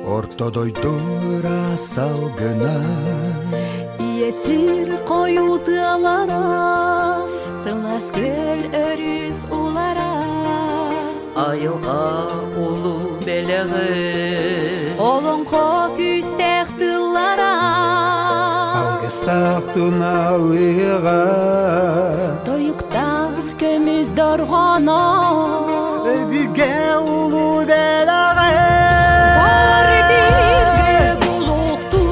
ортодойдура салгына. Иесир кою тыалара, сылас көл өрүс улара. Айылға улу белеғі, Олонко күстәк тыллара. Алгыстақ туналыға, Тоюктах көмүз доргона. Өбіге улу белеғі, Бары бирге булукту.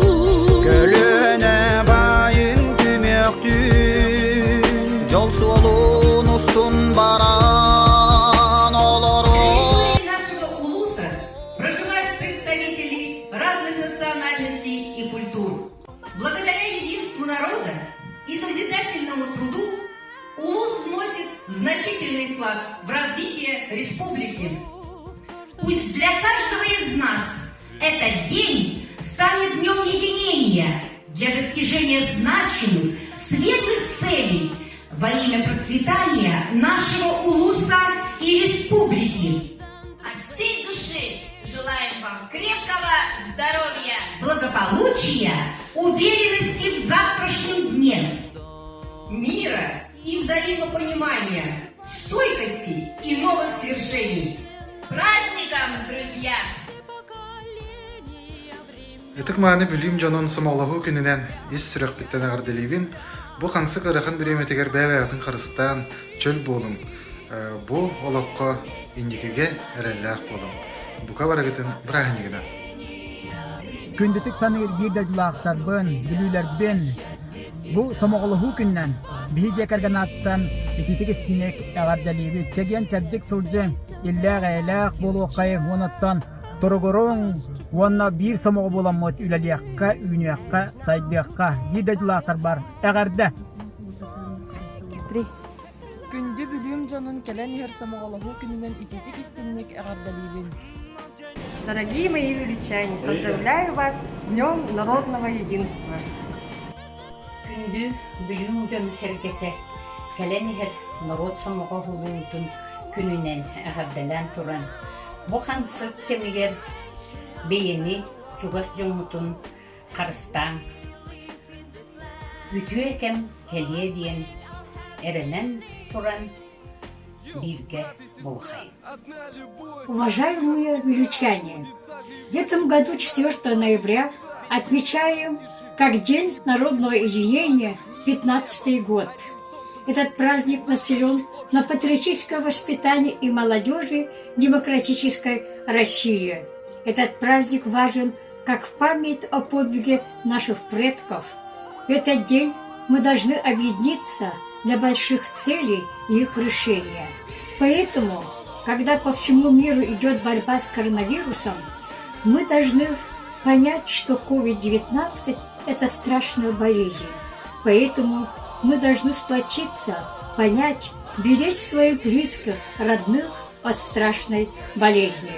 Көліне байын күмектін, жол суолун устун баран олору. Нашего улуса проживают представители разных национальностей и культур. Благодаря единству народа и созидательному труду улус вносит значительный вклад в развитие республики. Пусть для каждого из нас этот день станет днем единения для достижения значимых, светлых целей во имя процветания нашего улуса и республики. От всей души желаем вам крепкого здоровья, Благополучия, уверенности в завтрашнем дне, мира и взаимопонимания, стойкости и новых свершений. с праздником, друзья! Этик мааны бүлүм жонун сымолоһу күнүнен ис сүрөх биттен агардылыбын. Бу хансы кырахын биреметигер бәбәятын Кыргызстан чөл болум. Бу олоққа индикеге эреллах болум. Бука барагытын браханигина. Күндүтүк саны бирде жулаактарбын, билүүлербен. Бу сомоголоху күннен биһиге карганаттан ититик стинек агардалыбы чеген чабдик сулжен илләгәләх болуқай вонаттан торогорон вонна бир сомого боламот үләлиякка, үнüякка, сайдыякка бирде жулаактар бар. Әгәрдә Күнді бүлүм жонун келен хер самоголоху күнүнен ититик истинник агардалибин. Дорогие мои юличане, поздравляю вас с Днем народного единства. Күнді бүлүм жон серкете келен хер народ самоголохун күнүнен агардалан туран. Бу хансык кемигер бейини чугас жомутун Кыргызстан бүтү экем келие диен эренен туран бирге болхай. Уважаемые вилючане, в этом году 4 ноября отмечаем как День народного единения 15-й год. Этот праздник нацелен на патриотическое воспитание и молодежи демократической России. Этот праздник важен как в память о подвиге наших предков. В этот день мы должны объединиться для больших целей и их решения. Поэтому, когда по всему миру идет борьба с коронавирусом, мы должны понять, что COVID-19 – это страшная болезнь. Поэтому мы должны сплотиться, понять, беречь своих близких, родных от страшной болезни.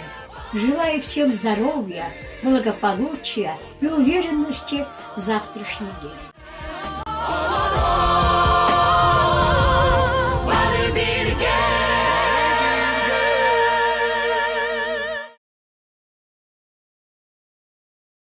Желаю всем здоровья, благополучия и уверенности в завтрашний день.